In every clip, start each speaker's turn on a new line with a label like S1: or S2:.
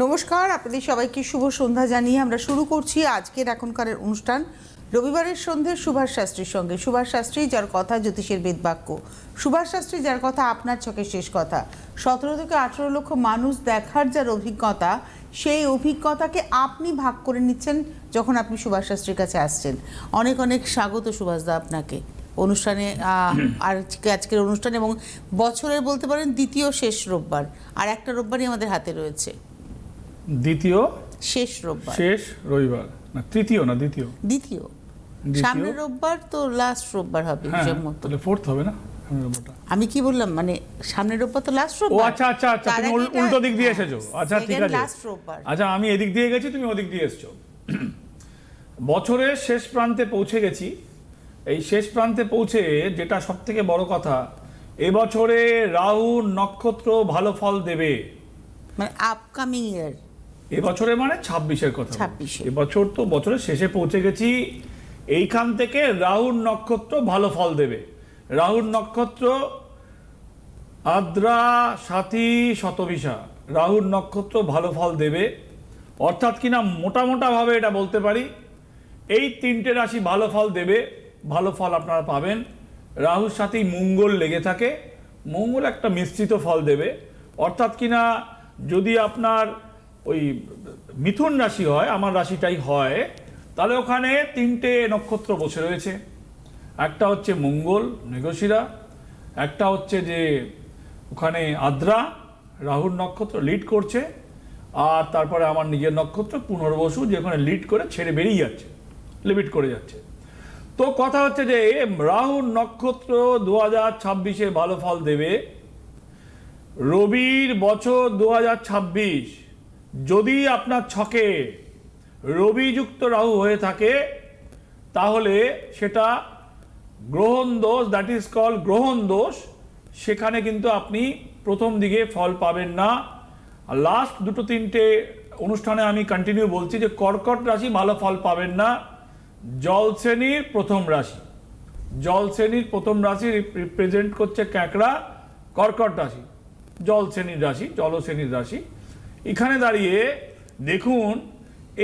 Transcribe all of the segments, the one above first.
S1: নমস্কার, আপনাদের সবাইকে শুভ সন্ধ্যা জানিয়ে আমরা শুরু করছি আজকের এখনকারের অনুষ্ঠান রবিবারের সন্ধ্যে সুভাষ শাস্ত্রীর সঙ্গে। সুভাষ শাস্ত্রী যার কথা জ্যোতিষের বেদবাক্য, সুভাষ শাস্ত্রী যার কথা আপনার চোখের শেষ কথা। 17 থেকে 18 লক্ষ মানুষ দেখার যার অভিজ্ঞতা, সেই অভিজ্ঞতাকে আপনি ভাগ করে নিচ্ছেন যখন আপনি সুভাষ শাস্ত্রীর কাছে আসছেন। অনেক অনেক স্বাগত সুভাষদা আপনাকে অনুষ্ঠানে, আর আজকের অনুষ্ঠান এবং বছরের বলতে পারেন দ্বিতীয় শেষ রোববার, আর একটা রোববারই আমাদের হাতে রয়েছে।
S2: দ্বিতীয়
S1: শেষ রোববার,
S2: শেষ রবিবার না, তৃতীয় না দ্বিতীয়?
S1: দ্বিতীয়। সামনের রোববার তো লাস্ট রোববার হবে হিসেব মতো।
S2: তাহলে ফোর্থ হবে না সামনের রোববারটা?
S1: আমি কি বললাম, মানে সামনের রোববার তো লাস্ট
S2: ও
S1: রোববার।
S2: আচ্ছা আচ্ছা আচ্ছা, তুমি উল্টো দিক দিয়ে এসেছো। আচ্ছা ঠিক আছে,
S1: লাস্ট রোববার।
S2: আচ্ছা আমি এদিক দিয়ে গেছি, তুমি ওদিক দিয়ে এসছো। বছরের শেষ প্রান্তে পৌঁছে গেছি। এই শেষ প্রান্তে পৌঁছে যেটা সব থেকে বড় কথা, এবছরে রাহু নক্ষত্র ভালো ফল দেবে।
S1: মানে আপকামিং ইয়ার,
S2: এবছরে মানে 26-এর কথা।
S1: 26
S2: এবছর তো বছরের শেষে পৌঁছে গেছি। এইখান থেকে রাহুর নক্ষত্র ভালো ফল দেবে। রাহুর নক্ষত্র আদ্রা, সাথী, শতভিসা। রাহুর নক্ষত্র ভালো ফল দেবে, অর্থাৎ কিনা মোটামোটাভাবে এটা বলতে পারি এই তিনটে রাশি ভালো ফল দেবে। ভালো ফল আপনারা পাবেন। রাহুর সাথেই মঙ্গল লেগে থাকে, মঙ্গল একটা মিশ্রিত ফল দেবে। অর্থাৎ কিনা যদি আপনার ওই মিথুন রাশি হয়, আমার রাশিটাই হয়, তাহলে ওখানে তিনটে নক্ষত্র বসে রয়েছে। একটা হচ্ছে মঙ্গল মৃগশিরা, একটা হচ্ছে যে ওখানে আদ্রা রাহুর নক্ষত্র লিড করছে, আর তারপরে আমার নিজের নক্ষত্র পুনর্বসু, যে ওখানে লিড করে ছেড়ে বেরিয়ে যাচ্ছে, লিমিট করে যাচ্ছে। তো কথা হচ্ছে যে রাহুর নক্ষত্র 2026-এ ভালো ফল দেবে। রবির বছর 2026 যদি আপনার ছকে রবিযুক্ত রাহু হয়ে থাকে, তাহলে সেটা গ্রহণ দোষ, দ্যাট ইজ কল গ্রহণ দোষ। সেখানে কিন্তু আপনি প্রথম দিকে ফল পাবেন না। আর লাস্ট দুটো তিনটে অনুষ্ঠানে আমি কন্টিনিউ বলছি যে কর্কট রাশি ভালো ফল পাবেন না। জল শ্রেণীর প্রথম রাশি, জল শ্রেণীর প্রথম রাশি রিপ্রেজেন্ট করছে ক্যাকড়া, কর্কট রাশি জল শ্রেণীর রাশি, জল শ্রেণীর রাশি। এখানে দাঁড়িয়ে দেখুন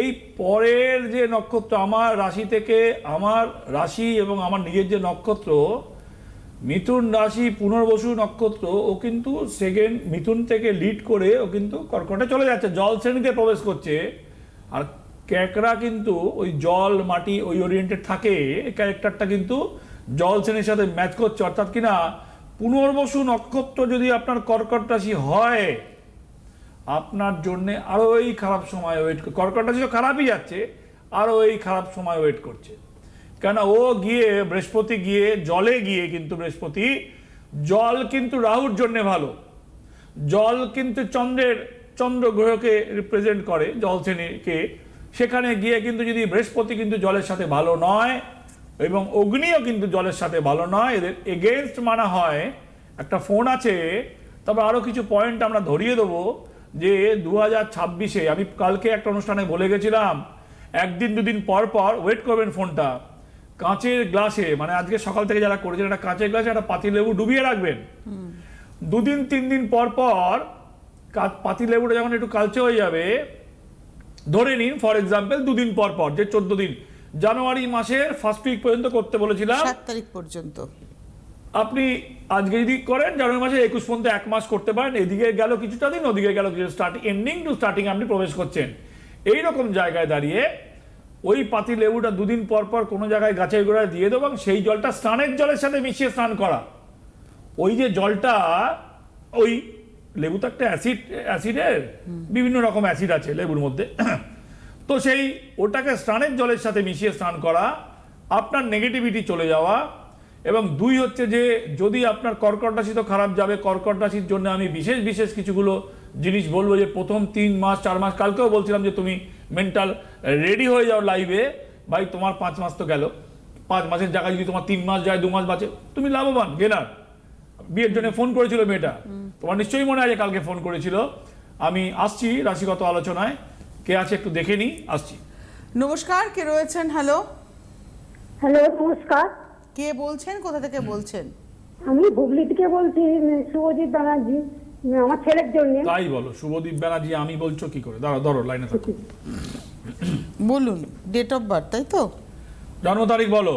S2: এই পরের যে নক্ষত্র আমার রাশি থেকে, আমার রাশি এবং আমার নিজের যে নক্ষত্র মিথুন রাশি পুনর্বসু নক্ষত্র, ও কিন্তু সেকেন্ড মিথুন থেকে লিড করে ও কিন্তু কর্কটে চলে যাচ্ছে, জল শ্রেণীতে প্রবেশ করছে। আর ক্যাকড়া কিন্তু ওই জল মাটি ওই ওরিয়েন্টেড থাকে, ক্যারেক্টারটা কিন্তু জল শ্রেণীর সাথে ম্যাচ করছে। অর্থাৎ কিনা পুনর্বসু নক্ষত্র যদি আপনার কর্কট রাশি হয়, আপনার জন্যে আরো এই খারাপ সময় ওয়েট, কর্কট রাশি তো খারাপই যাচ্ছে, আরো এই খারাপ সময় ওয়েট করছে। কেন ও গিয়ে বৃহস্পতি গিয়ে জলে গিয়ে, কিন্তু বৃহস্পতি জল কিন্তু রাহুর জন্য ভালো। জল কিন্তু চন্দ্র গ্রহকে রিপ্রেজেন্ট করে, জল শ্রেণীকে। সেখানে গিয়ে কিন্তু যদি বৃহস্পতি কিন্তু জলের সাথে ভালো নয়, এবং অগ্নিও কিন্তু জলের সাথে ভালো নয়, এদের এগেনস্ট মানা হয়। একটা ফোন আছে, তবে আরো কিছু পয়েন্ট আমরা ধরিয়ে দেবো যে 2026-এ আমি কালকে একটা অনুষ্ঠানে বলে গেছিলাম, একদিন দুদিন পর পর ওয়েট করবেন ফোনটা, কাঁচের গ্লাসে, মানে আজকে সকাল থেকে যারা করেছেন একটা কাঁচের গ্লাসে একটা পাতিলেবু ডুবিয়ে রাখবেন। 2-3 দিন পর পর পাতিলেবুটা যখন একটু কালচে হয়ে যাবে, ধরে নিন ফর এক্সাম্পল 2 দিন পর পর, যে 14 দিন, জানুয়ারি মাসের ফার্স্ট উইক পর্যন্ত করতে বলেছিলাম,
S1: 7 তারিখ পর্যন্ত।
S2: আপনি আজকে যদি করেন জানুয়ারি মাসে 21 পর্যন্ত 1 মাস করতে পারেন। এদিকে গেল কিছুটা দিন, ওদিকে গেল কিছু, স্টার্টিং এন্ডিং টু স্টার্টিং আপনি প্রবেশ করছেন। এইরকম জায়গায় দাঁড়িয়ে ওই পাতি লেবুটা 2 দিন পর পর কোনো জায়গায় গাছের গোড়ায় দিয়ে দেবো, এবং সেই জলটা স্নানের জলের সাথে মিশিয়ে স্নান করা। ওই যে জলটা, ওই লেবু তো একটা অ্যাসিডের বিভিন্ন রকম অ্যাসিড আছে লেবুর মধ্যে, তো সেই ওটাকে স্নানের জলের সাথে মিশিয়ে স্নান করা, আপনার নেগেটিভিটি চলে যাওয়া। এবং 2 হচ্ছে যে যদি আপনার কর্কট রাশি তো খারাপ যাবে, কর্কট রাশির জন্য আমি বিশেষ বিশেষ কিছুগুলো জিনিস বলবো। যে প্রথম 3 মাস 4 মাস, কালকেও বলছিলাম যে তুমি মেন্টাল রেডি হয়ে যাও লাইভে, ভাই তোমার 5 মাস তো গেল, 5 মাসের জায়গায় যদি তোমার 3 মাস যায়, 2 মাস বাঁচে, তুমি লাভবান গেনার। বিয়ের জন্য ফোন করেছিল মেয়েটা, তোমার নিশ্চয়ই মনে আছে কালকে ফোন করেছিল। আমি আসছি রাশিগত আলোচনায়, কে আছে একটু দেখে নিই, আসছি।
S1: নমস্কার, কে রয়েছেন? হ্যালো
S3: হ্যালো, নমস্কার।
S1: কে বলছেন, কোথা থেকে বলছেন?
S3: আমি হুগলি থেকে বলছি, শুভজিৎ ব্যানার্জি। আমার ছেলের জন্য।
S2: তাই বলো। শুভদীপ ব্যানার্জি আমি বলছো কি করে? দাঁড়াও, ধরো লাইনে থাকো।
S1: বলুন, ডেট অফ বার্থ, তাই তো?
S2: জন্ম তারিখ বলো।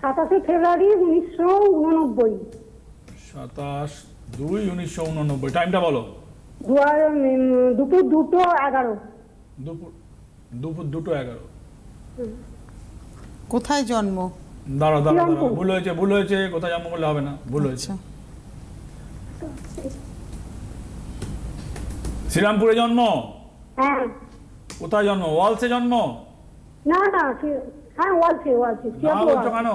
S3: 27 ফেব্রুয়ারি 1989।
S2: 27/2/1989। টাইমটা বলো।
S3: দুপুর 2:11।
S2: দুপুর 2:11।
S1: কোথায় জন্ম?
S2: দাঁড়াও,
S3: শ্রীরামপুর।
S2: ভুল হয়েছে। কোথায় জন্ম বললে হবে না, ভুল হয়েছে।
S1: আচ্ছা,
S2: শ্রীরামপুরে জন্ম?
S3: হ্যাঁ।
S2: কোথায় জন্ম? ওয়ালসে জন্ম?
S3: না না, হ্যাঁ ওয়ালসে।
S2: না বলছো কেন?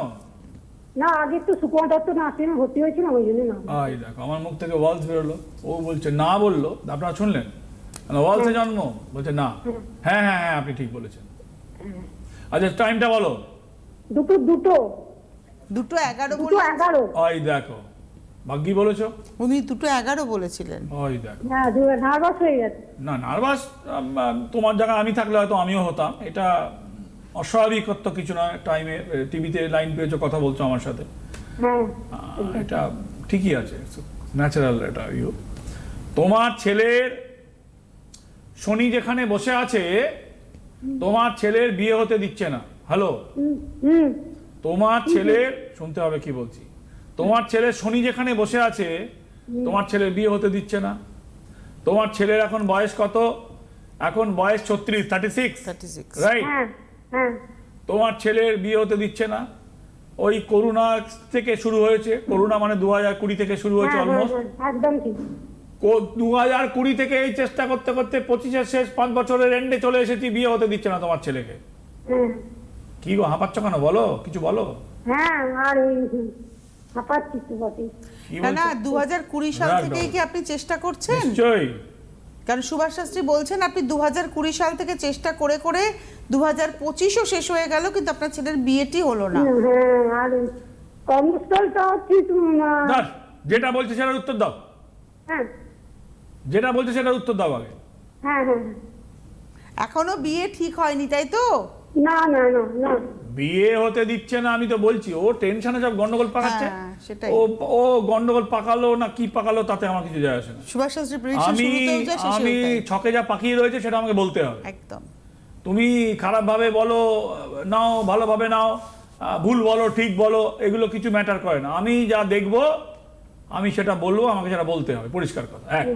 S3: না, আগে একটু সুকুমার দত্ত নার্সিংহোমে ভর্তি হয়েছিলাম, ওই জন্য না।
S2: দেখো, আমার মুখ থেকে ওয়ালস বেরোলো। ও বলছে না, বললো, আপনারা শুনলেন? ওয়ালসে জন্ম বলছে না। হ্যাঁ হ্যাঁ হ্যাঁ, আপনি ঠিক বলেছেন। আচ্ছা, টাইমটা বলো।
S3: দুপুর 2:00।
S1: 2:11
S3: 2:11।
S2: দেখো, ভাগ্যি বলেছো।
S1: উনি 2:11 বলেছিলেন।
S2: দেখো।
S3: হ্যাঁ, নার্ভাস হয়ে গেছে।
S2: না, নার্ভাস তোমার জায়গায় আমি থাকলে হয়তো আমিও হতাম। এটা অস্বাভাবিকত্ব কিছু না। টাইমে টিভিতে লাইন পেয়েছো, কথা বলছো আমার সাথে,
S3: হ্যাঁ,
S2: এটা ঠিকই আছে, ন্যাচারাল। এটা তোমার ছেলের শনি যেখানে বসে আছে, তোমার ছেলের বিয়ে হতে দিচ্ছে না। হ্যালো, তোমার ছেলের শুনতে হবে কি বলছি। তোমার ছেলের শনি যেখানে বসে আছে, তোমার ছেলের বিয়ে হতে দিচ্ছে না। তোমার ছেলের এখন বয়স কত? এখন বয়স 36, রাইট?
S3: হ্যাঁ, হ্যাঁ।
S2: তোমার ছেলের বিয়ে হতে দিচ্ছে না। ওই করোনা থেকে শুরু হয়েছে। করোনা মানে 2020 থেকে শুরু হয়েছে অলমোস্ট।
S3: একদম ঠিক।
S2: 2020 থেকে এই চেষ্টা করতে করতে 25-এর শেষ 5 বছরের এন্ডে চলে এসেছি, বিয়ে হতে দিচ্ছে না তোমার ছেলেকে।
S3: হ্যাঁ,
S2: কি গো, হাঁপাচ্ছ কেন? বলো, কিছু বলো।
S3: হ্যাঁ। আর এই হাঁপাচ্ছি তো বটে।
S2: কি
S1: না
S2: বলছো?
S1: না, 2020 সাল
S2: বিরাট
S1: থেকেই
S2: ব্যাপার।
S1: কি আপনি চেষ্টা করছেন?
S2: নিশ্চয়ই।
S1: কারণ সুভাষ শাস্ত্রী বলছেন আপনি 2020 সাল থেকে চেষ্টা করে করে 2025ও শেষ হয়ে গেল, কিন্তু আপনার ছেলের বিয়েটি হলো না।
S3: হ্যাঁ, আর কর্মস্থলটা ঠিক।
S2: দাস, যেটা বলছে সেটার উত্তর দাও।
S3: হ্যাঁ,
S2: যেটা বলছে সেটার উত্তর দাও আগে।
S3: হ্যাঁ, হ্যাঁ।
S1: এখনো বিয়ে ঠিক হয়নি, তাই তো?
S3: না না না না।
S2: বিয়ে হতে দিচ্ছে না, আমি তো বলছি। ও টেনশনে সব গন্ডগোল পাকাচ্ছে।
S1: হ্যাঁ, সেটাই।
S2: ও গন্ডগোল পাকালো না কি পাকালো তাতে আমার কিছু যায় আসে না।
S1: সুভাষ শাস্ত্রী প্রেডিকশন
S2: আমি
S1: শুরুতেও যা শেষেও
S2: আমি
S1: তাই।
S2: ছকে যা পাকিয়ে রয়েছে সেটা আমাকে বলতে হবে।
S1: একদম।
S2: তুমি খারাপভাবে বলো নাও, ভালোভাবে নাও, ভুল বলো ঠিক বলো, এগুলো কিছু ম্যাটার করে না। আমি যা দেখবো আমি সেটা বলবো, আমাকে সেটা বলতে হবে, পরিষ্কার কথা। 1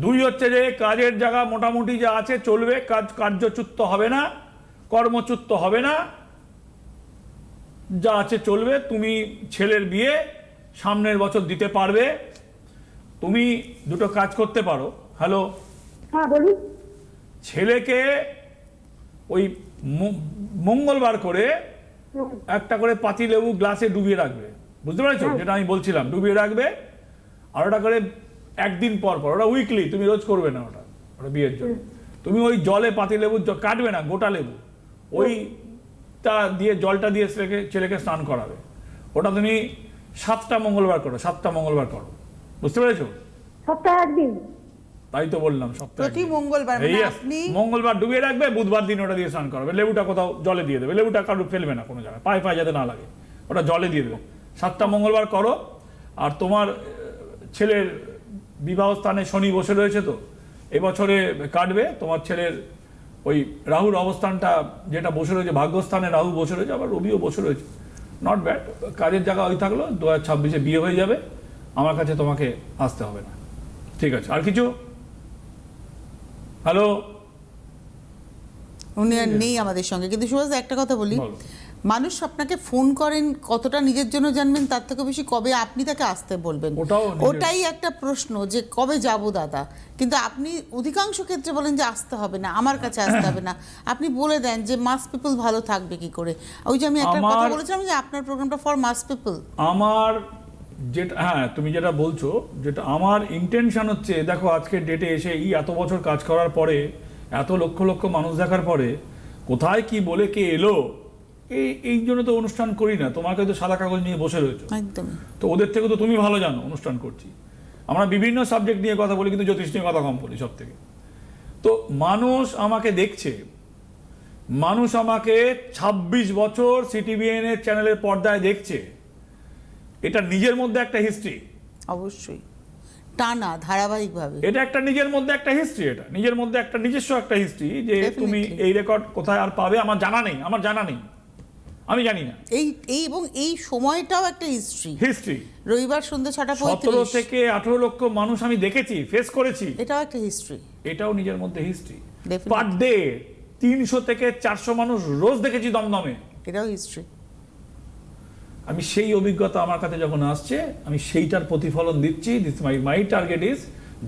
S2: 2 হচ্ছে যে কাজের জায়গা মোটামুটি যা আছে চলবে, কার্যচ্যুত হবে না, কর্মচ্যুত হবে না, যা আছে চলবে। তুমি ছেলের বিয়ে সামনের বছর দিতে পারবে। তুমি দুটো কাজ করতে পারো। হ্যালো,
S3: হ্যাঁ, বলুন।
S2: ছেলেকে ওই মঙ্গলবার করে একটা করে পাতিলেবু গ্লাসে ডুবিয়ে রাখবে, বুঝতে পেরেছো? যেটা আমি বলছিলাম, ডুবিয়ে রাখবে। আর ওটা করে একদিন পর পর, ওটা উইকলি, তুমি রোজ করবে না ওটা বিয়ের জন্য। তুমি ওই জলে পাতিলেবু কাটবে না, গোটা লেবু, ওইটা দিয়ে জলটা দিয়ে ছেলেকে স্নান করাবে। ওটা তুমি 7টা মঙ্গলবার করো, 7টা মঙ্গলবার করো, বুঝতে পেরেছো?
S3: সপ্তাহে একদিন।
S2: তাই তো বললাম, সপ্তাহে
S1: প্রতি মঙ্গলবার মানে আপনি
S2: মঙ্গলবার ডুবিয়ে রাখবে, বুধবার দিন ওটা দিয়ে স্নান করাবে। লেবুটা কোথাও জলে দিয়ে দেবে, লেবুটা কারো ফেলবে না কোনো জায়গায়, পায়ে যাতে না লাগে, ওটা জলে দিয়ে দেবে। 7টা মঙ্গলবার করো। আর তোমার ছেলের বিবাহ স্থানে শনি বসে রয়েছে, তো এবছরে কাটবে। তোমার ছেলের ওই রাহুর অবস্থানটা যেটা বসে রয়েছে, ভাগ্যস্থানে রাহু বসে রয়েছে, আবার রবিও বসে রয়েছে, নট ব্যাড। কাজের জায়গা ওই থাকলো, 2026-এ বিয়ে হয়ে যাবে। আমার কাছে তোমাকে আসতে হবে না, ঠিক আছে? আর কিছু? হ্যালো,
S1: উনি আর নেই আমাদের সঙ্গে, কিন্তু সুভাষ একটা কথা বলি,
S2: বলো।
S1: মানুষ আপনাকে ফোন করেন কতটা নিজের জন্য জানবেন তার থেকে বেশি কবে আপনি তাকে আসতে বলবেন, ওটাই একটা প্রশ্ন, যে কবে যাব দাদা। কিন্তু আপনি অধিকাংশ ক্ষেত্রে বলেন যে আসতে হবে না, আমার কাছে আসতে হবে না। আপনি বলে দেন যে মাস পিপল ভালো থাকবে কি করে। ওই যে আমি একটা কথা বলেছিলাম যে আপনার প্রোগ্রামটা ফর মাস পিপল।
S2: আমার যেটা, হ্যাঁ তুমি যেটা বলছো, যেটা আমার ইন্টেনশন হচ্ছে, দেখো আজকে ডেটে এসে এই এত বছর কাজ করার পরে, এত লক্ষ লক্ষ মানুষ দেখার পরে, কোথায় কি বলে কে এলো, এই জন্য তো অনুষ্ঠান করি না। তোমাকে তো সাদা কাগজ নিয়ে বসে রয়েছে,
S1: একদম।
S2: তো ওদের থেকে তো তুমি ভালো জানো অনুষ্ঠান করছি। আমরা বিভিন্ন সাবজেক্ট নিয়ে কথা বলি, কিন্তু জ্যোতিষ নিয়ে কথা কম বলি সব থেকে। তো মানুষ আমাকে দেখছে, মানুষ আমাকে 26 বছর সিটিভিএন এর চ্যানেলের পর্দায় দেখছে। এটা নিজের মধ্যে একটা হিস্ট্রি।
S1: অবশ্যই টানা ধারাবাহিকভাবে।
S2: এটা একটা নিজের মধ্যে একটা হিস্ট্রি, এটা নিজের মধ্যে একটা নিজস্ব একটা হিস্ট্রি যে তুমি
S1: Definitely.
S2: এই রেকর্ড কোথায় আর পাবে আমার জানা নেই, আমি জানি না।
S1: এবং এই সময়টাও একটা
S2: হিস্ট্রি
S1: রবিবার সন্ধ্যে 6:35
S2: 17 থেকে 18 লক্ষ মানুষ আমি দেখেছি, ফেস করেছি,
S1: এটাও একটা হিস্ট্রি।
S2: এটাও নিজের মধ্যে হিস্ট্রি।
S1: Definitely.
S2: পার ডে 300 থেকে 400 মানুষ রোজ দেখেছি দমদমে।
S1: এটাও হিস্ট্রি।
S2: আমি সেই অভিজ্ঞতা আমার কাছে যখন আসছে আমি সেইটার প্রতিফলন দিচ্ছি। দিস মাই টার্গেট ইজ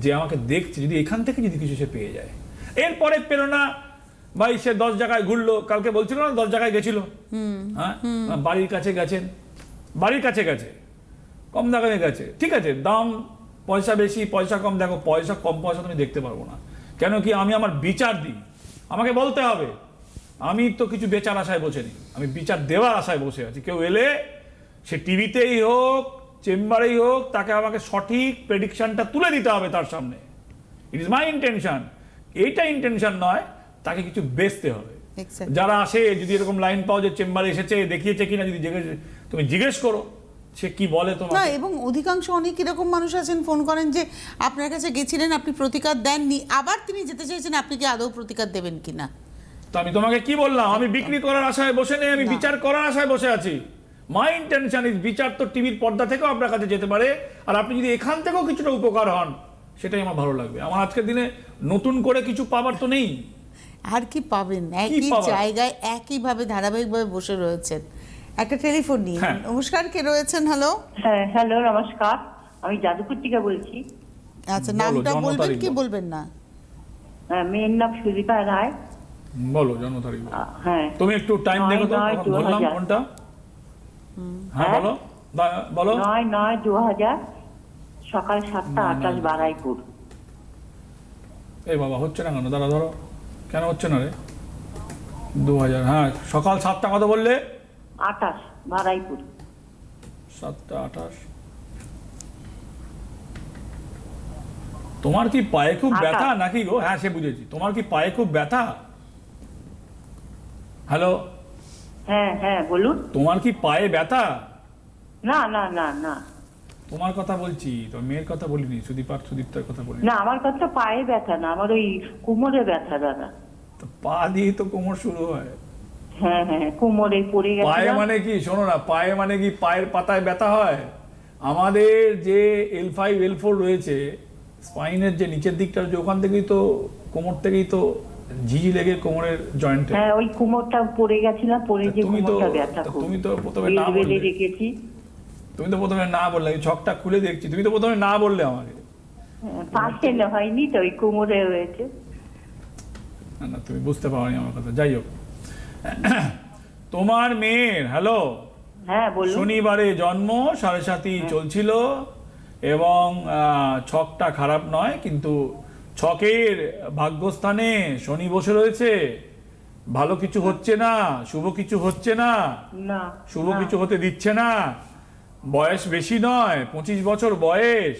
S2: যে আমাকে দেখছে, যদি এখান থেকে যদি কিছু সে পেয়ে যায়, এরপরে পেলো না ভাই, সে 10 জায়গায় ঘুরলো, কালকে বলছিল না 10 জায়গায় গেছিল, হ্যাঁ, বাড়ির কাছে গেছেন, বাড়ির কাছে গেছে, কম দামে গেছে, ঠিক আছে, দাম পয়সা বেশি পয়সা কম, দেখো পয়সা কম পয়সা তুমি দেখতে পারবো না, কেন কি আমি আমার বিচার দিই, আমাকে বলতে হবে, আমি তো কিছু বেচার আশায় বসে নেই, আমি বিচার দেওয়ার আশায় বসে আছি। কেউ এলে সে টিভিতেই হোক চেম্বারেই হোক, তাকে আমাকে সঠিক প্রেডিকশনটা তুলে দিতে হবে তার সামনে। It is my intention. এইটা ইন্টেনশন নয়, তাকে কিছু বেচতে হবে।
S1: Exactly.
S2: যারা আসে যদি এরকম লাইন পাও যে চেম্বারে এসেছে দেখিয়েছে কিনা, যদি তুমি জিজ্ঞেস করো সে কি বলে
S1: না,
S2: তোমাকে।
S1: এবং অধিকাংশ অনেক এরকম মানুষ আছেন ফোন করেন যে আপনার কাছে গেছিলেন, আপনি প্রতিকার দেননি, আবার তিনি যেতে চাইছেন, আপনি কি আদৌ প্রতিকার দেবেন কিনা।
S2: তো আমি তোমাকে কি বললাম, আমি বিক্রি করার আশায় বসে নেই, আমি
S1: না।
S2: বিচার করার আশায় বসে আছি। মাই ইন্টেনশন ইজ বিচার তো টিভির পর্দা থেকেও আপনার কাছে যেতে পারে, আর আপনি যদি এখান থেকেও কিছুটা উপকার হন সেটাই আমার ভালো লাগবে। আমার আজকের দিনে নতুন করে কিছু পাবার তো নেই।
S1: আর কি পাবেন, একই
S2: পাবার?
S1: জায়গায় একইভাবে ধারাবাহিকভাবে বসে রয়েছেন। একটা টেলিফোন নিয়ে।
S2: হ্যাঁ।
S1: নমস্কার, কে রয়েছেন? হ্যালো।
S4: হ্যাঁ, হ্যালো, নমস্কার। আমি যাদবপুর থেকে বলছি।
S1: আচ্ছা,
S2: বলো,
S1: নামটা
S2: জন্ম
S1: বলবেন
S2: তারিখ
S1: কি
S2: বলো।
S1: বলবেন না?
S4: মেয়ের নাম সুদীপা রায়।
S2: বলো জন্ম তারিখ বলো।
S4: হ্যাঁ,
S2: তুমি একটু টাইম দেখো তো,
S4: 9/9/2000
S2: বললাম কোনটা। হ্যাঁ
S4: হ্যাঁ?
S2: বলো, বলো।
S4: 9/9/2000 সকাল 7:28 বারাইপুর।
S2: এই বাবা হচ্ছে না কেন, দাঁড়া ধরো, কেন হচ্ছে না রে? 2000, হ্যাঁ সকাল 7টা কত বললে?
S4: 28 বারাইপুর।
S2: 7:28। তোমার কি পায়ে খুব ব্যথা নাকি গো? হ্যাঁ সে বুঝেছি, তোমার কি পায়ে খুব ব্যথা? হ্যালো,
S4: হ্যাঁ হ্যাঁ, বলুন।
S2: তোমার কি পায়ে ব্যথা?
S4: না না না না
S2: তোমার কথা বলছি, তোর মেয়ের কথা বলিনি, সুদীপ্তার কথা বলিনি।
S4: না, আমার কথা পায়ে ব্যথা না, আমার ওই কোমরে ব্যথা দাদা।
S2: তো পা দিয়ে তো কোমর শুরু হয়।
S4: হ্যাঁ হ্যাঁ, কোমরে পড়ে
S2: পায়ে
S4: গেছে।
S2: মানে কি, শোনো না, পায়ে মানে কি পায়ের পাতায় ব্যথা হয়? আমাদের যে L5 L4 রয়েছে স্পাইনের যে নিচের দিকটা, যে ওখান থেকেই তো, কোমর থেকেই তো ঝিঝি লেগে কোমরের জয়েন্টে।
S4: হ্যাঁ, ওই কোমরটা পড়ে গেছিলাম, পড়ে যে
S2: তুমি তো
S4: কোমরটা ব্যথা খুব।
S2: তুমি তো প্রথমে না
S4: বেল্ট বেঁধে
S2: বললে,
S4: রেখেছি।
S2: তুমি তো প্রথমে না বললে, আমি ছকটা খুলে দেখছি, তুমি তো প্রথমে না বললে আমাকে।
S4: পাশে হয়নি তো, ওই কোমরে হয়েছে।
S2: না না, তুমি বুঝতে পারোনি আমার কথা। যাই হোক, তোমার মেয়ের, হ্যালো,
S4: হ্যাঁ বলুন।
S2: শনিবারে জন্ম, 7.5 চলছিল, এবং ছকটা খারাপ নয়, কিন্তু ছকের ভাগ্যস্থানে শনি বসে রয়েছে, ভালো কিছু হচ্ছে না, শুভ কিছু হচ্ছে না,
S4: না,
S2: শুভ
S4: না।
S2: কিছু হতে দিচ্ছে না। বয়স বেশি নয়, 25 বছর বয়স।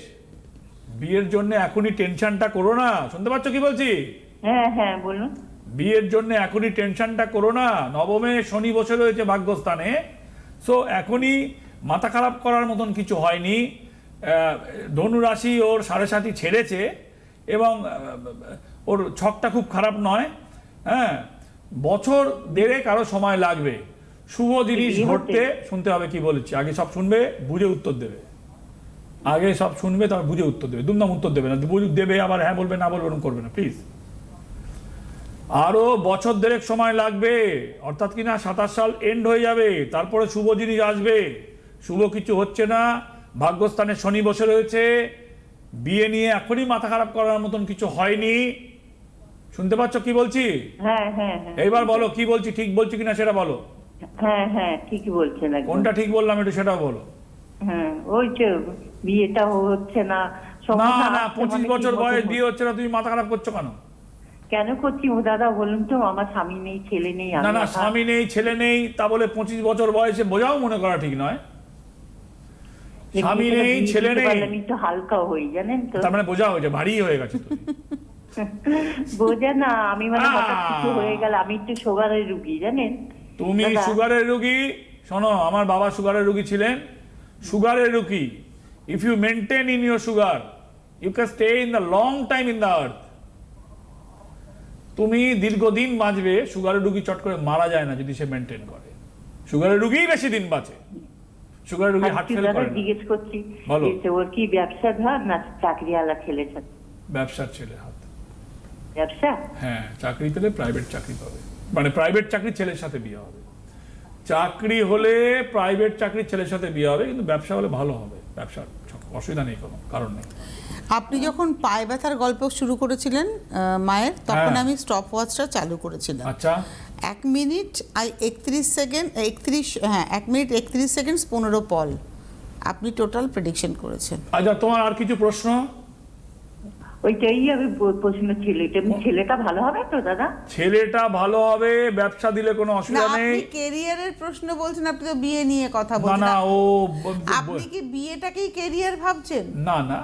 S2: বিয়ের জন্য এখনই টেনশনটা করো না। শুনতে পাচ্ছ কি বলছি?
S4: হ্যাঁ হ্যাঁ, বলুন।
S2: বিয়ের জন্য এখনই টেনশনটা করো না। নবমে শনি বসে রয়েছে ভাগ্যস্থানে, সো এখনই মাথা খারাপ করার মতন কিছু হয়নি। ধনু রাশি ওর 7.5 ছেড়েছে, এবং ওর ছকটা খুব খারাপ নয়। হ্যাঁ, বছর দেড়েক আরো সময় লাগবে শুভ জিনিস
S4: বিয়ে হতে?
S2: ঘটতে। শুনতে হবে কি বলেছি, আগে সব শুনবে, বুঝে উত্তর দেবে। আগে সব শুনবে, তারপর বুঝে উত্তর দেবে, দুমদাম উত্তর দেবে না, দেবে আবার হ্যাঁ বলবে না বলবে, এরকম করবে না প্লিজ। আরো বছর দেড়েক সময় লাগবে, অর্থাৎ কিনা 27 সাল এন্ড হয়ে যাবে, তারপরে শুভ জিনিস আসবে। শুভ কিছু হচ্ছে না, ভাগ্যস্থানে শনি বসে রয়েছে, বিয়ে নিয়ে এখনই মাথা খারাপ করার মতন কিছু হয়নি। শুনতে পাচ্ছ কি বলছি?
S4: হ্যাঁ হ্যাঁ হ্যাঁ।
S2: এইবার বলো কি বলছি, ঠিক বলছি কিনা সেটা বলো।
S4: হ্যাঁ হ্যাঁ, ঠিকই বলছেন একদম।
S2: কোনটা ঠিক বললাম একটু সেটাও বলো।
S4: হ্যাঁ, ওই যে বিয়েটা হচ্ছে না।
S2: না
S4: সমস্যা
S2: না,
S4: আসছে
S2: 25
S4: মানে
S2: বছর
S4: ঠিক মতো
S2: বয়স বিয়ে হচ্ছে না, তুমি মাথা খারাপ করছো কেন?
S4: কেন করছি ও দাদা বলুন তো? আমার স্বামী নেই, ছেলে নেই।
S2: না না, স্বামী নেই ছেলে নেই তা বলে 25 বছর বয়সে বোঝাও মনে করা ঠিক নয়। স্বামী নেই ছেলে নেই,
S4: আমি একটু হালকা হই, জানেন তো।
S2: তার মানে বোঝা হয়েছে ভারী হয়ে গেছে তুমি।
S4: বোঝে না, আমি মানে হঠাৎ কিছু হয়ে গেল। আমি একটু সুগারের রুগী, জানেন।
S2: তুমি
S4: দাদা।
S2: সুগারের রোগী? শোনো, আমার বাবা সুগারের রোগী ছিলেন। সুগারের রোগী, if you maintain in your sugar, you can stay in the long time in the earth. তুমি দীর্ঘদিন বাঁচবে, সুগারের রুগী চট করে মারা যায় না যদি সে মেনটেন করে। সুগারের রুগীই বেশি দিন বাঁচে, সুগারের রুগী হার্ট ফেল করে না।
S4: জিজ্ঞেস করছি
S2: বলো।
S4: যে ওর কি ব্যবসা ঘর না চাকরিওয়ালা ছেলে সাথে?
S2: ব্যবসার ছেলে হাত।
S4: ব্যবসা?
S2: হ্যাঁ, চাকরি পেলে প্রাইভেট চাকরি পাবে, মানে প্রাইভেট চাকরি ছেলের সাথে বিয়ে হবে। চাকরি হলে প্রাইভেট চাকরি ছেলের সাথে বিয়ে হবে, কিন্তু ব্যবসা হলে ভালো হবে। ব্যবসার অসুবিধা নেই, কোনো কারণ নেই।
S1: আপনি যখন পায়ে ব্যথার গল্প শুরু করেছিলেন মায়ের, তখন
S2: হ্যাঁ।
S1: আমি স্টপ ওয়াচটা চালু করেছিলাম।
S2: আচ্ছা,
S1: 1 মিনিট 31 সেকেন্ড 1 মিনিট 31 সেকেন্ড 15 পল আপনি টোটাল প্রেডিকশন করেছেন।
S2: আচ্ছা, তোমার আর কিছু প্রশ্ন?
S4: ওইটাই আমি প্রশ্ন ছিল, ছেলেটা ভালো হবে তো দাদা?
S2: ছেলেটা ভালো হবে, ব্যবসা দিলে কোনো
S1: না,
S2: অসুবিধা নেই।
S1: আপনি কেরিয়ারের প্রশ্ন বলছেন, আপনি তো বিয়ে নিয়ে কথা
S2: না
S1: বলছেন।
S2: না, ও
S1: আপনি কি বিয়েটাকেই কেরিয়ার ভাবছেন?
S2: না না,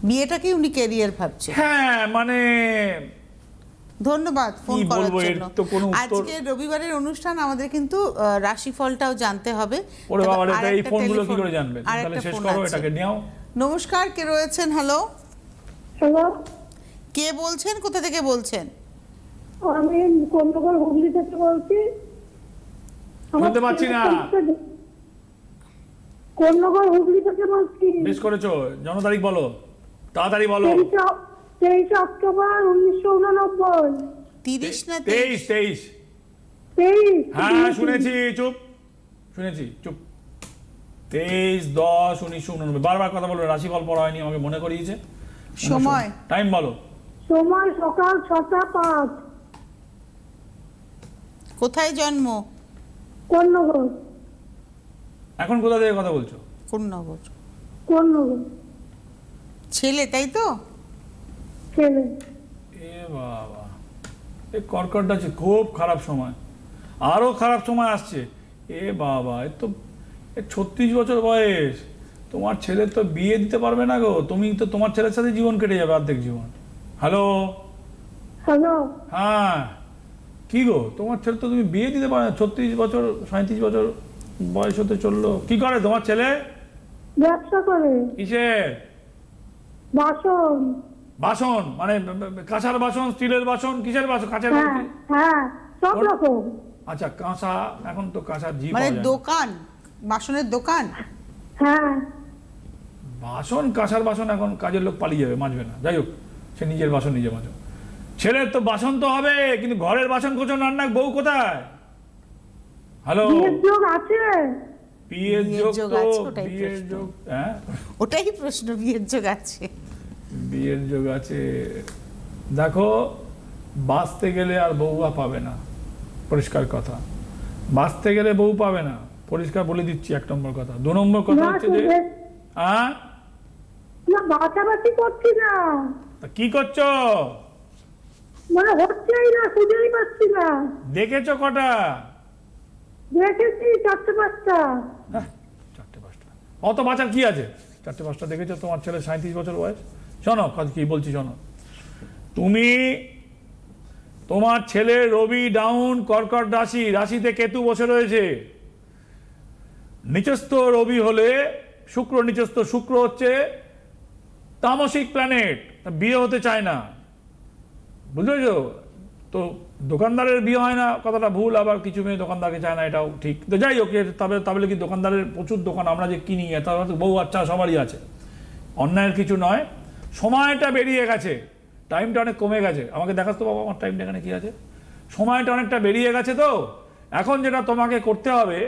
S1: বিয়েটাকেই উনি কেরিয়ার ভাবছেন।
S2: হ্যাঁ মানে
S1: ধন্যবাদ ফোন
S2: কি
S1: করার
S2: বলবো, এর
S1: জন্য।
S2: তো কোনো উত্তর-
S1: আজকে রবিবারের অনুষ্ঠান, আমাদের কিন্তু রাশিফলটাও জানতে হবে।
S2: ওরে
S1: তবে
S2: বাবা,
S1: আরেকটা
S2: এই ফোনগুলো কি
S1: টেলিফোন-
S2: করে জানবে? তাহলে
S1: আরেকটা
S2: শেষ
S1: ফোন
S2: করো,
S1: আছে।
S2: এটাকে নিও।
S1: নমস্কার, কে রয়েছেন? হ্যালো,
S3: হ্যালো,
S1: কে বলছেন, কোথা থেকে বলছেন?
S3: আমি কোন্নগর হুগলি থেকে বলছি।
S2: শুনতে পাচ্ছি না।
S3: কোন্নগর হুগলি থেকে বলছি।
S2: বেশ করেছো, জন্ম তারিখ বলো, তাড়াতাড়ি বলো।
S3: 23 অক্টোবর 1989।
S1: 30 না
S2: 23 23।
S3: 23।
S2: হ্যাঁ শুনেছি, চুপ, শুনেছি, চুপ। 23/10/1989। বারবার কথা বলবে, রাশিফল পড়া হয়নি, আমাকে মনে করিয়েছে।
S1: সময়?
S2: টাইম বলো।
S3: সময় সকাল 6টা 5।
S1: কোথায় জন্ম?
S3: কোন্নগর।
S2: এখন কোথা থেকে কথা বলছো?
S1: কোন নগর?
S3: কোন্নগর।
S1: ছেলে, তাই তো?
S3: ছেলে।
S2: এ বাবা, এই কর্কটটা আছে, খুব খারাপ সময়, আরো খারাপ সময় আসছে। এ বাবা, এ তো 36 বছর বয়স। তোমার ছেলে তো বিয়ে দিতে পারবে না গো, তুমি তো তোমার ছেলের সাথে জীবন কেটে যাবে, অর্ধেক জীবন। Hello,
S3: hello.
S2: হ্যাঁ কি গো, তোমার ছেলে তো তুমি বিয়ে দিতে পারবে না, 36 বছর 37 বছর বয়স হতে চললো। কি করে তোমার ছেলে?
S3: ব্যবসা করে।
S2: কিসের
S3: বাসন।
S2: বাসন? মানে কাঁসার বাসন, স্টিলের বাসন, কিসের বাসন? কাঁচের
S3: হ্যাঁ
S2: বাসন?
S3: হ্যাঁ, সব রকম।
S2: আচ্ছা, কাঁসা, এখন তো কাঁসার জি
S1: মানে
S2: পাওয়া যায় না।
S1: দোকান, বাসনের দোকান?
S3: হ্যাঁ।
S2: বাসন, কাঁসার বাসন এখন কাজের লোক পালিয়ে যাবে, মাজবে না। যাই হোক, সে নিজের বাসন নিজে মাজো। ছেলের তো বাসন তো হবে, কিন্তু ঘরের বাসন কোচন রান্নার বউ কোথায়? হ্যালো,
S3: বিয়ের যোগ আছে।
S2: বিয়ের
S1: বিয়ের
S2: যোগ
S1: যোগ
S2: তো
S1: আছে, ওটাই
S2: বিয়ের
S1: প্রশ্ন।
S2: যোগ, হ্যাঁ
S1: ওটাই প্রশ্ন, বিয়ের যোগ আছে?
S2: বিয়ের যোগ আছে। দেখো, বাঁচতে গেলে আর বউয়া পাবে না, পরিষ্কার কথা। বাঁচতে গেলে বউ পাবে না, পরিষ্কার বলে দিচ্ছি, 1 নম্বর কথা। 2 নম্বর কথা
S3: না,
S2: হচ্ছে যে, হ্যাঁ
S3: না বাছাবাছি করছি না,
S2: তা কি করছো?
S3: মানে হচ্ছেই না, খুঁজেই পাচ্ছি না।
S2: দেখেছো কটা?
S3: দেখেছি 4-5টা।
S2: 4-5টা, অত বাঁচার কি আছে? 4-5টা দেখেছো? তোমার ছেলে 37 বছর বয়স। শোনো কি বলছি, শোনো। তুমি, তোমার ছেলে রবি ডাউন, কর্কট রাশি, রাশিতে কেতু বসে রয়েছে। নিচস্থ রবি হলে শুক্র নিচস্থ, শুক্র হচ্ছে তামসিক প্ল্যানেট, বিয়ে হতে চায় না, বুঝেছো তো? দোকানদারের বিয়ে হয় না, কথাটা ভুল। আবার কিছু মেয়ে দোকানদারকে চায় না, এটাও ঠিক। তো যাই হোক, তবে কি দোকানদারের প্রচুর দোকান, আমরা যে কিনি, তার বউ বাচ্চা সবারই আছে, অন্যায়ের কিছু নয়। সময়টা বেরিয়ে গেছে, টাইমটা অনেক কমে গেছে। আমাকে দেখাস তো বাবা, আমার টাইমটা এখানে কি আছে। সময়টা অনেকটা বেরিয়ে গেছে। তো এখন যেটা তোমাকে করতে হবে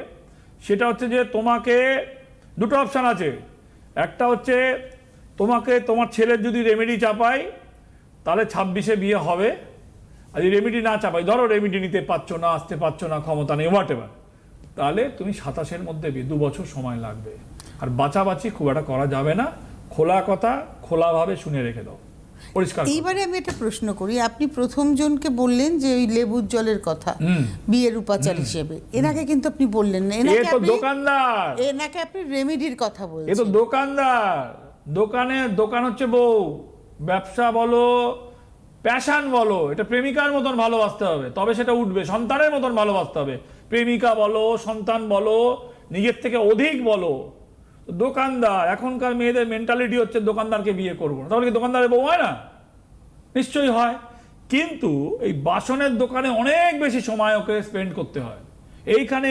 S2: সেটা হচ্ছে যে, তোমাকে 2টো অপশান আছে। একটা হচ্ছে, তোমাকে তোমার ছেলের যদি রেমেডি চাপাই, তাহলে 26-এ বিয়ে হবে। আর যদি রেমেডি না চাপাই, ধরো রেমেডি নিতে পারছো না, আসতে পারছো না, ক্ষমতা নেই, হোয়াট এভার, তাহলে তুমি 27-এর মধ্যে বিয়ে, 2 বছর সময় লাগবে। আর বাঁচাবাচি খুব একটা করা যাবে না। খোলা কথা, খোলাভাবে শুনে রেখে দাও, পরিষ্কার।
S1: এইবারে আমি একটা প্রশ্ন করি। আপনি প্রথম জনকে বললেন যে ওই লেবুর জলের কথা, বিয়ের উপাচার হিসেবে। এনাকে কিন্তু আপনি বললেন না।
S2: এ তো দোকানদার,
S1: এনাকে আপনি রেমেডির কথা
S2: এ
S1: বলছেন।
S2: তো দোকানদার। দোকান হচ্ছে বউ। ব্যবসা বলো, প্যাশন বলো, এটা প্রেমিকার মতন ভালোবাসতে হবে, তবে সেটা উঠবে। সন্তানের মতন ভালোবাসতে হবে। প্রেমিকা বলো, সন্তান বলো, নিজের থেকে অধিক বলো, দোকানদার, এখনকার মেয়েদের মেন্টালিটি হচ্ছে দোকানদারকে বিয়ে করবো না, তাহলে কি দোকানদারের বউ হয় না? নিশ্চয়ই হয়। কিন্তু এই বাসনের দোকানে অনেক বেশি সময় ওকে স্পেন্ড করতে হয়। এইখানে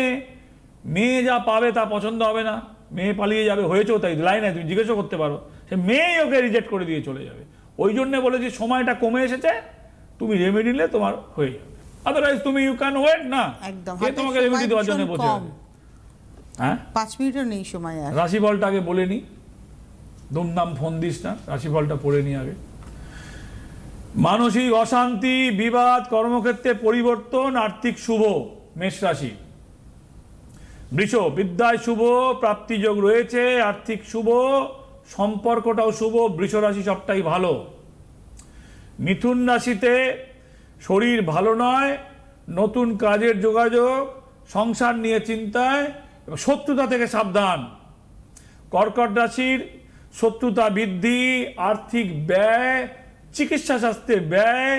S2: মেয়ে যা পাবে তা পছন্দ হবে না, মেয়ে পালিয়ে যাবে, হয়েছেও তাই, লাইনে তুমি জিজ্ঞেসও করতে পারো, সে মেয়েই ওকে রিজেক্ট করে দিয়ে চলে যাবে। ওই জন্যে বলেছি সময়টা কমে এসেছে, তুমি রেমেডি নিলে তোমার হয়ে যাবে, আদারওয়াইজ তুমি ইউ ক্যান ওয়েট না,
S1: একদম,
S2: কে
S1: হাতে
S2: তোমাকে
S1: সময়
S2: রেমেডি দেওয়ার জন্য
S1: ভীষণ
S2: বসে
S1: কম।
S2: আছে? হ্যাঁ,
S1: 5 মিনিটও নেই সময় আর।
S2: রাশিফলটা আগে বলে নি, দুমদাম ফোন দিস না, রাশিফলটা পড়ে নি আগে। মানসিক অশান্তি, বিবাদ, কর্মক্ষেত্রে পরিবর্তন, আর্থিক শুভ। মেষ রাশি। বৃষ, বিদ্যায় শুভ, প্রাপ্তিযোগ রয়েছে, আর্থিক শুভ, সম্পর্কটাও শুভ, বৃষ রাশি সবটাই ভালো। মিথুন রাশিতে শরীর ভালো নয়, নতুন কাজের যোগাযোগ, সংসার নিয়ে চিন্তায়, শত্রুতা থেকে সাবধান। কর্কট রাশির শত্রুতা বৃদ্ধি, আর্থিক ব্যয়, চিকিৎসা স্বাস্থ্যে ব্যয়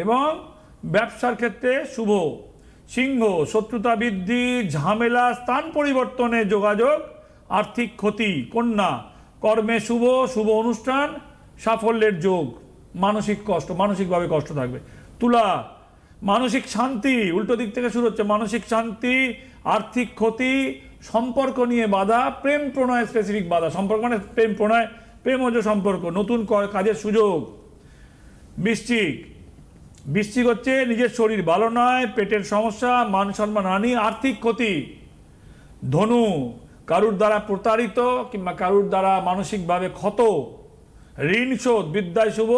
S2: এবং ব্যবসার ক্ষেত্রে শুভ। সিংহ, শত্রুতা বৃদ্ধি, ঝামেলা, স্থান পরিবর্তনে যোগাযোগ, আর্থিক ক্ষতি। কন্যা, কর্মে শুভ, শুভ অনুষ্ঠান, সাফল্যের যোগ, মানসিক কষ্ট, মানসিকভাবে কষ্ট থাকবে। তুলা, মানসিক শান্তি, উল্টো দিক থেকে শুরু হচ্ছে, মানসিক শান্তি, আর্থিক ক্ষতি, সম্পর্ক নিয়ে বাধা, প্রেম প্রণয় স্পেসিফিক বাধা, সম্পর্ক মানে প্রেম প্রণয়, প্রেমজ সম্পর্ক, নতুন কাজের সুযোগ। বৃশ্চিক, বৃশ্চিক হচ্ছে নিজের শরীর ভালো নয়, পেটের সমস্যা, মান সম্মান হানি, আর্থিক ক্ষতি। ধনু, কারুর দ্বারা প্রতারিত কিংবা কারুর দ্বারা মানসিকভাবে ক্ষত, ঋণ শোধ, বিদ্যায় শুভ,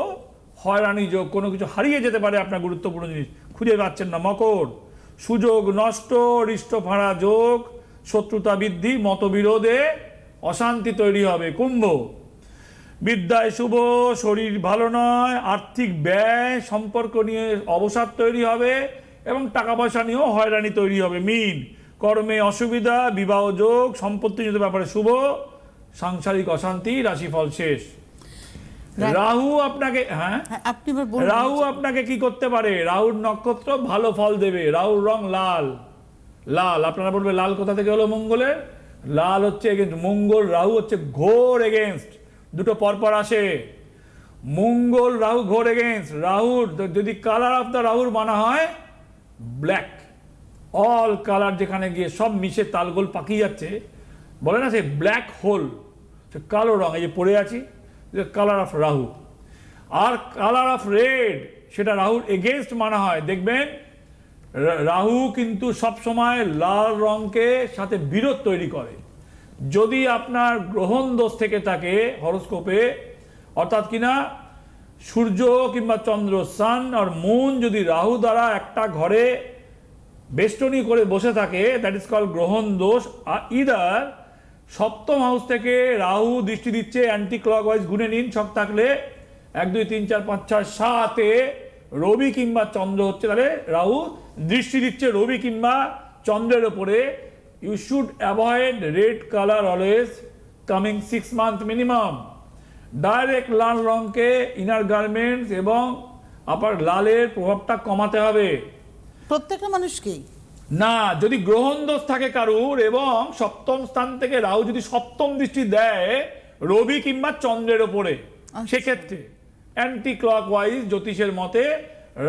S2: হয়রানি যোগ, কোনো কিছু হারিয়ে যেতে পারে আপনার গুরুত্বপূর্ণ জিনিস, খুঁজে পাচ্ছেন না। মকর, সুযোগ নষ্ট, হৃষ্ট ফাঁড়া যোগ, শত্রুতা বৃদ্ধি, মতবিরোধে অশান্তি তৈরি হবে। কুম্ভ, বিদ্যায় শুভ, শরীর ভালো নয়, আর্থিক ব্যয়, সম্পর্ক নিয়ে অবসাদ তৈরি হবে এবং টাকা পয়সা নিয়েও হয়রানি তৈরি হবে। মীন, কর্মে অসুবিধা, বিবাহ যোগ, সম্পত্তিজনিত ব্যাপারে শুভ, সাংসারিক অশান্তি। রাশিফল শেষ। রাহু আপনাকে, হ্যাঁ
S1: আপনি এবার বলুন।
S2: রাহু আপনাকে কি করতে পারে? রাহুর নক্ষত্র ভালো ফল দেবে। রাহুর রং লাল। লাল, আপনারা বলবে লাল কোথা থেকে হলো মঙ্গলের? লাল হচ্ছে এগেনস্ট মঙ্গল, রাহু হচ্ছে ঘোর এগেনস্ট, দুটো পরপর আসে। মঙ্গল রাহু ঘোর এগেনস্ট। রাহুর যদি কালার অফ দ্য রাহুর মানা হয় ব্ল্যাক, অল কালার যেখানে গিয়ে সব মিশে তালগোল পাকিয়ে যাচ্ছে, বলে না সে ব্ল্যাক হোল, সে কালো রং, এই যে পড়ে আছি, কালার অফ রাহু। আর কালার অফ রেড, সেটা রাহুর এগেনস্ট মানা হয়। দেখবেন রাহু কিন্তু সবসময় লাল রঙকে সাথে বিরোধ তৈরি করে। যদি আপনার গ্রহণ দোষ থেকে থাকে হরোস্কোপে, অর্থাৎ কিনা সূর্য কিংবা চন্দ্র, সান আর মুন যদি রাহু দ্বারা একটা ঘরে বেষ্টনী করে বসে থাকে, দ্যাট ইজ কল গ্রহণ দোষ। আর ইদার সপ্তম হাউস থেকে রাহু দৃষ্টি দিচ্ছে, অ্যান্টি ক্লকওয়াইজ গুনে নিন, ছক থাকলে 1 2 3 4 5 6 7-এ রবি কিংবা চন্দ্র হচ্ছে, তাহলে রাহু দৃষ্টি দিচ্ছে রবি কিংবা চন্দ্রের ওপরে। You should avoid red colour always, coming 6 month minimum. Direct লাল রঙকে ইনার গার্মেন্টস এবং আপার লালের প্রভাবটা কমাতে হবে
S1: প্রত্যেকটা মানুষকেই।
S2: না, যদি গ্রহণ দোষ থাকে কারুর এবং সপ্তম স্থান থেকে রাহু যদি সপ্তম দৃষ্টি দেয় রবি কিংবা চন্দ্রের ওপরে, সেক্ষেত্রে অ্যান্টি ক্লকওয়াইজ জ্যোতিষের মতে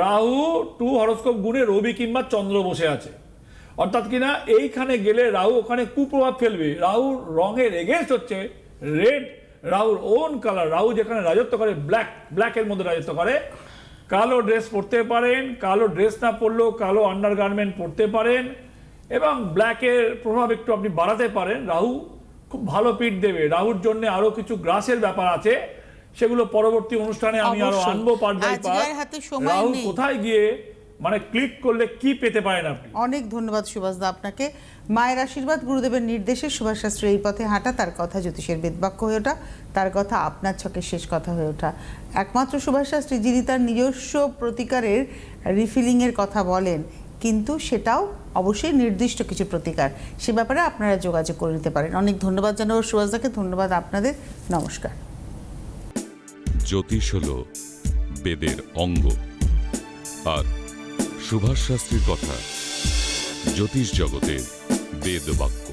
S2: রাহু টু হরোস্কোপ গুণে রবি কিংবা চন্দ্র বসে আছে, অর্থাৎ কিনা এইখানে গেলে রাহু ওখানে কুপ্রভাব ফেলবে। রাহুর রঙের এগেনস্ট হচ্ছে রেড, রাহুর ওন কালার। রাহু যেখানে রাজত্ব করে ব্ল্যাক, ব্ল্যাকের মধ্যে রাজত্ব করে। কালো ড্রেস পরতে পারেন, কালো ড্রেস না পরলেও কালো আন্ডারগার্মেন্ট পরতে পারেন এবং ব্ল্যাকের প্রভাব একটু আপনি বাড়াতে পারেন। রাহু খুব ভালো পিঠ দেবে। রাহুর জন্য আরো কিছু গ্রাসের ব্যাপার আছে, সেগুলো পরবর্তী অনুষ্ঠানে আমি আরো
S1: অবশ্যই।
S2: আনবো পার্ট বাই
S1: আজকে
S2: পার্ট।
S1: আর হাতে সময়
S2: রাহু
S1: নেই।
S2: কোথায় গিয়ে মানে ক্লিক করলে কি পেতে পারেন আপনি।
S1: অনেক ধন্যবাদ সুভাষদা আপনাকে। মায়ের আশীর্বাদ, গুরুদেবের নির্দেশে সুভাষ শাস্ত্রী এই পথে হাঁটা, তার কথা জ্যোতিষের বেদবাক্য হয়ে ওঠা, তার কথা আপনার ছকের শেষ কথা হয়ে ওঠা। একমাত্র সুভাষ শাস্ত্রী যিনি তার নিজস্ব প্রতিকারের রিফিলিংয়ের কথা বলেন, কিন্তু সেটাও অবশ্যই নির্দিষ্ট কিছু প্রতিকার, সে ব্যাপারে আপনারা যোগাযোগ করে নিতে পারেন। অনেক ধন্যবাদ জানাবো সুভাষদাকে, ধন্যবাদ আপনাদের, নমস্কার।
S5: জ্যোতিষ হল বেদের অঙ্গ, আর সুভাষ শাস্ত্রীর কথা জ্যোতিষ জগতের বেদ বাক্য।